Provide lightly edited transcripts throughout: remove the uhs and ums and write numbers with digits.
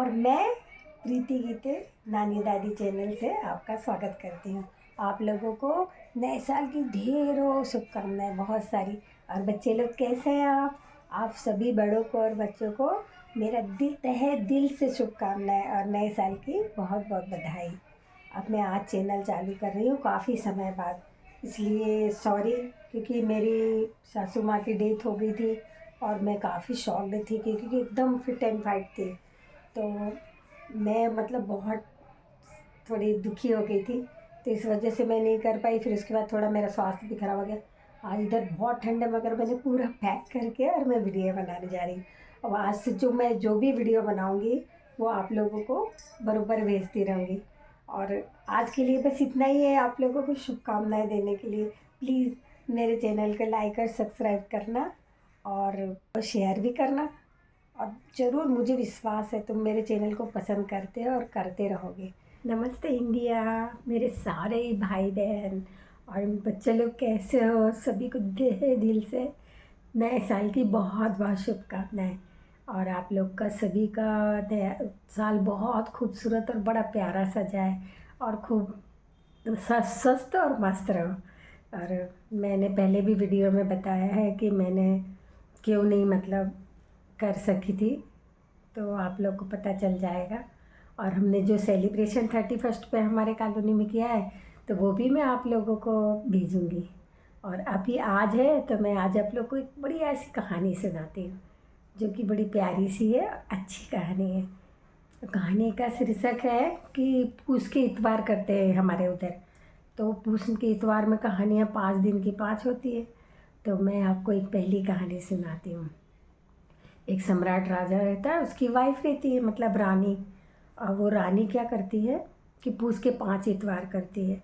और मैं प्रीति गीते नानी दादी चैनल से आपका स्वागत करती हूँ। आप लोगों को नए साल की ढेरों शुभकामनाएं, बहुत सारी। और बच्चे लोग कैसे हैं आप सभी बड़ों को और बच्चों को मेरा तहे दिल से शुभकामनाएं और नए साल की बहुत बहुत बधाई। अब मैं आज चैनल चालू कर रही हूँ काफ़ी समय बाद, इसलिए सॉरी, क्योंकि मेरी सासू माँ की डेथ हो गई थी और मैं काफ़ी शॉक्ड थी क्योंकि एकदम फिट एंड फाइट थी। तो मैं बहुत थोड़ी दुखी हो गई थी, तो इस वजह से मैं नहीं कर पाई। फिर उसके बाद थोड़ा मेरा स्वास्थ्य भी खराब हो गया। आज इधर बहुत ठंड है, मगर मैंने पूरा पैक करके और मैं वीडियो बनाने जा रही हूँ। और आज से जो भी वीडियो बनाऊँगी वो आप लोगों को बराबर भेजती रहूँगी। और आज के लिए बस इतना ही है, आप लोगों को शुभकामनाएं देने के लिए। प्लीज़ मेरे चैनल को लाइक और सब्सक्राइब करना और शेयर भी करना। और ज़रूर, मुझे विश्वास है तुम मेरे चैनल को पसंद करते हो और करते रहोगे। नमस्ते इंडिया, मेरे सारे भाई बहन और बच्चे लोग कैसे हो? सभी को दिल से नए साल की बहुत बहुत शुभकामनाएं। और आप लोग का सभी का नया साल बहुत खूबसूरत और बड़ा प्यारा सजा है और खूब स्वस्थ और मस्त रहो। और मैंने पहले भी वीडियो में बताया है कि मैंने क्यों नहीं कर सकी थी, तो आप लोग को पता चल जाएगा। और हमने जो सेलिब्रेशन 31 पे हमारे कॉलोनी में किया है, तो वो भी मैं आप लोगों को भेजूँगी। और अभी आज है, तो मैं आज आप लोग को एक बड़ी ऐसी कहानी सुनाती हूँ जो कि बड़ी प्यारी सी है, अच्छी कहानी है। कहानी का शीर्षक है कि पूस के इतवार करते हैं हमारे उधर। तो पूस के इतवार में कहानियाँ 5 दिन की 5 होती है। तो मैं आपको एक पहली कहानी सुनाती हूँ। एक सम्राट राजा रहता है, उसकी वाइफ रहती है, रानी। और वो रानी क्या करती है कि पूस के 5 इतवार करती है।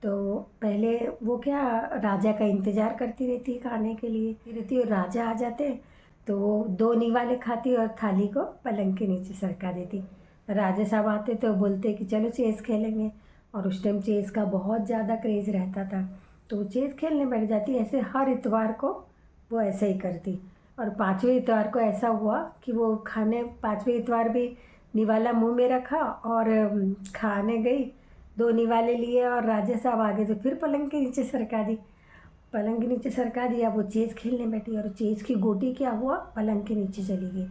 तो पहले वो क्या, राजा का इंतज़ार करती रहती है खाने के लिए रहती है। राजा आ जाते तो वो 2 निवाले खाती और थाली को पलंग के नीचे सरका देती। राजा साहब आते तो बोलते कि चलो चेस खेलेंगे। और उस टाइम चेस का बहुत ज़्यादा क्रेज़ रहता था, तो वो चेस खेलने बैठ जाती। ऐसे हर इतवार को वो ऐसे ही करती। और 5वें इतवार को ऐसा हुआ कि वो 5वें इतवार भी निवाला मुंह में रखा और खाने गई। 2 निवाले लिए और राजा साहब आ गए तो फिर पलंग के नीचे सरका दी। पलंग के नीचे सरका दिया, वो चेस खेलने बैठी और चेस की गोटी क्या हुआ, पलंग के नीचे चली गई।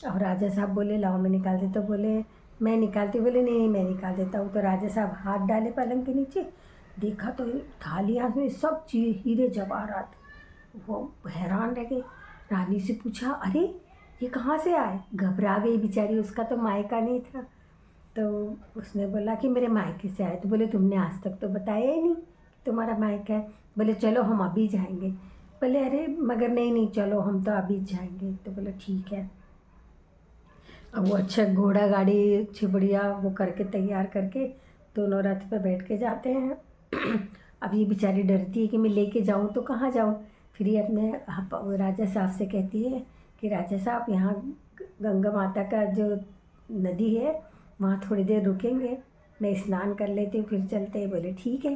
और राजा साहब बोले लाओ मैं निकाल देता। बोले मैं निकालती। बोले नहीं मैं निकाल देता हूँ। तो राजा साहब हाथ डाले पलंग के नीचे, देखा तो थालियाँ में सब चीज़ हीरे जवाहरात। वो हैरान रह गई। रानी से पूछा अरे ये कहाँ से आए? घबरा गई बेचारी, उसका तो मायका नहीं था। तो उसने बोला कि मेरे मायके से आए। तो बोले तुमने आज तक तो बताया ही नहीं कि तुम्हारा मायका है। बोले चलो हम अभी जाएंगे। बोले अरे मगर नहीं चलो हम तो अभी जाएंगे। तो बोले ठीक है। अब वो अच्छा घोड़ा गाड़ी अच्छी बढ़िया वो करके तैयार करके दोनों रथ पे बैठ के जाते हैं। अब ये बेचारी डरती है कि मैं लेके जाऊँ तो कहाँ जाऊँ। फिर ये अपने राजा साहब से कहती है कि राजा साहब यहाँ गंगा माता का जो नदी है वहाँ थोड़ी देर रुकेंगे, मैं स्नान कर लेती हूँ फिर चलते हैं। बोले ठीक है।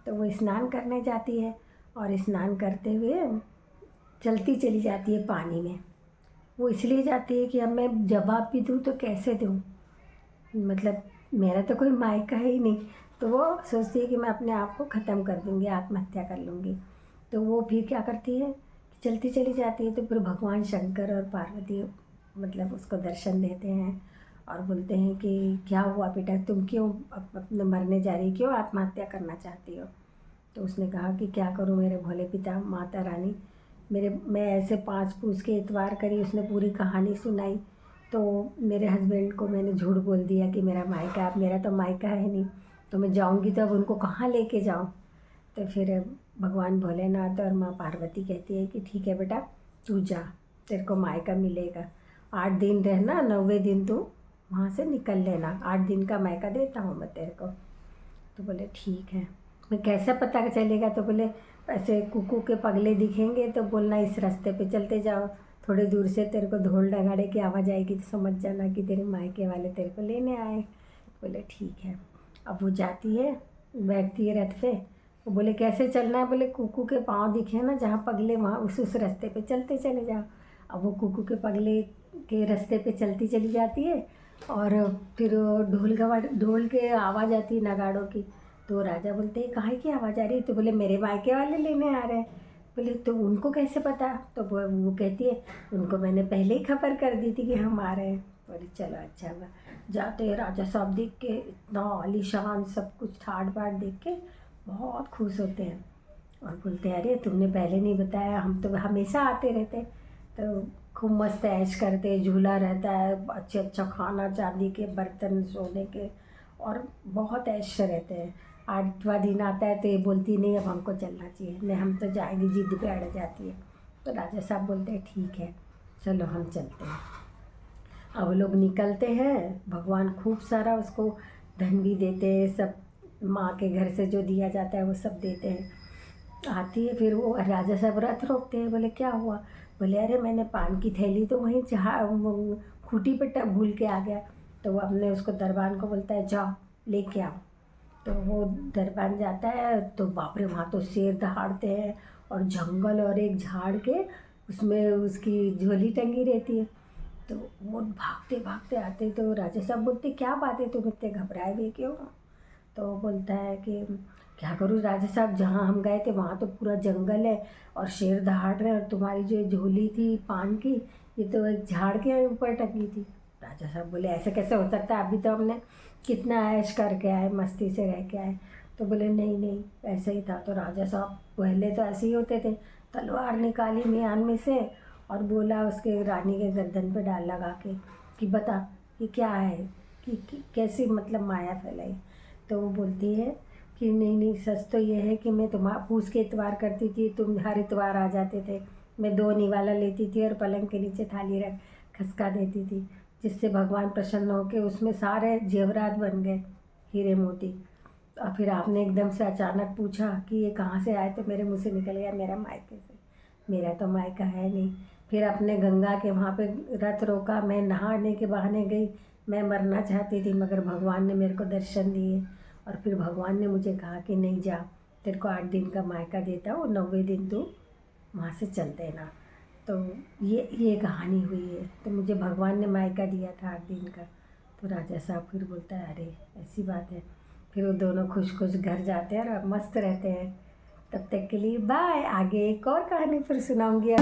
तो वो स्नान करने जाती है और स्नान करते हुए चलती चली जाती है पानी में। वो इसलिए जाती है कि अब मैं जवाब भी दूँ तो कैसे दूँ, मेरा तो कोई मायका है ही नहीं। तो वो सोचती है कि मैं अपने आप को ख़त्म कर दूँगी, आत्महत्या कर लूँगी। तो वो फिर क्या करती है कि चलती चली जाती है। तो फिर भगवान शंकर और पार्वती उसको दर्शन देते हैं और बोलते हैं कि क्या हुआ बेटा, तुम क्यों अपने मरने जा रही, क्यों आत्महत्या करना चाहती हो? तो उसने कहा कि क्या करूँ मेरे भोले पिता माता रानी, मैं ऐसे 5 पूस के इतवार करी। उसने पूरी कहानी सुनाई। तो मेरे हस्बैंड को मैंने झूठ बोल दिया कि मेरा मायका, अब मेरा तो मायका है नहीं, तो मैं जाऊंगी तो अब उनको कहाँ लेके जाऊं। तो फिर भगवान भोलेनाथ और माँ पार्वती कहती है कि ठीक है बेटा तू जा, तेरे को मायका मिलेगा। 8 दिन रहना, 9वें दिन तू वहाँ से निकल लेना, 8 दिन का मायका देता हूँ मैं तेरे को। तो बोले ठीक है। मैं कैसे पता चलेगा? तो बोले ऐसे कुकू के पगले दिखेंगे तो बोलना इस रास्ते पे चलते जाओ, थोड़ी दूर से तेरे को ढोल नगाड़े की आवाज़ आएगी तो समझ जाना कि तेरे मायके वाले तेरे को लेने आए। बोले ठीक है। अब वो जाती है, बैठती है रथ पे। वो बोले कैसे चलना है? बोले कुकू के पाँव दिखे ना जहाँ पगले, वहाँ उस रास्ते पे चलते चले जाओ। अब वो कुकू के पगले के रास्ते पे चलती चली जाती है और फिर ढोल के आवाज़ आती है नगाड़ों की। तो राजा बोलते हैं काहे की आवाज़ आ रही है? तो बोले मेरे मायके वाले लेने आ रहे हैं। बोले तो उनको कैसे पता? तो वो कहती है उनको मैंने पहले ही खबर कर दी थी कि हम आ रहे हैं। बोले चलो अच्छा हुआ। जाते हैं राजा साहब देख के इतना आलीशान सब कुछ ठाट बाट देख के बहुत खुश होते हैं और बोलते हैं अरे तुमने पहले नहीं बताया, हम तो हमेशा आते रहते। तो खूब मस्त ऐश करते, झूला रहता है, अच्छा अच्छा खाना, चांदी के बर्तन, सोने के, और बहुत ऐश से रहते हैं। 8वां दिन आता है तो ये बोलती नहीं अब हमको चलना चाहिए, नहीं हम तो जाएंगे, जिद पे अड़ जाती है। तो राजा साहब बोलते हैं ठीक है चलो हम चलते हैं। अब लोग निकलते हैं, भगवान खूब सारा उसको धन भी देते हैं, सब माँ के घर से जो दिया जाता है वो सब देते हैं। आती है फिर वो राजा साहब रथ रोकते हैं। बोले क्या हुआ? बोले अरे मैंने पान की थैली तो वहीं खूटी पे भूल के आ गया। तो वो अपने उसको दरबान को बोलता है जाओ लेके आओ। तो वो दरबान जाता है तो बाप रे वहाँ तो शेर दहाड़ते हैं और जंगल, और एक झाड़ के उसमें उसकी झोली टंगी रहती है। तो वो भागते भागते आते तो राजा साहब बोलते क्या बात है तुम इतने घबराए हुए क्यों? तो बोलता है कि क्या करूँ राजा साहब, जहाँ हम गए थे वहाँ तो पूरा जंगल है और शेर दहाड़ रहे हैं, और तुम्हारी जो झोली थी पान की ये तो एक झाड़ के ऊपर टंगी थी। राजा साहब बोले ऐसे कैसे हो सकता है, अभी तो हमने कितना ऐश करके आए, मस्ती से रह के आए। तो बोले नहीं नहीं ऐसे ही था। तो राजा साहब पहले तो ऐसे ही होते थे, तलवार निकाली मियान में से और बोला उसके रानी के गर्दन पे डाल लगा के कि बता ये क्या है, कि कैसी मतलब माया फैलाई। तो वो बोलती है कि नहीं नहीं सच तो ये है कि मैं तुम्हारा पूछ के इतवार करती थी, तुम हर इतवार आ जाते थे। मैं 2 निवाला लेती थी और पलंग के नीचे थाली रख खसका देती थी, जिससे भगवान प्रसन्न होकर उसमें सारे जेवरात बन गए, हीरे मोती। और फिर आपने एकदम से अचानक पूछा कि ये कहाँ से आए, तो मेरे मुँह से निकल गया मेरा मायके से। मेरा तो मायका है नहीं। फिर अपने गंगा के वहाँ पे रथ रोका, मैं नहाने के बहाने गई। मैं मरना चाहती थी मगर भगवान ने मेरे को दर्शन दिए और फिर भगवान ने मुझे कहा कि नहीं जा, तेरे को 8 दिन का मायका देता हूँ, 9वें दिन तू वहाँ से चल देना। तो ये कहानी हुई है। तो मुझे भगवान ने मायका दिया था 8 दिन का। तो राजा साहब फिर बोलता है अरे ऐसी बात है। फिर वो दोनों खुश खुश घर जाते हैं और मस्त रहते हैं। तब तक के लिए बाय। आगे एक और कहानी फिर सुनाऊंगी।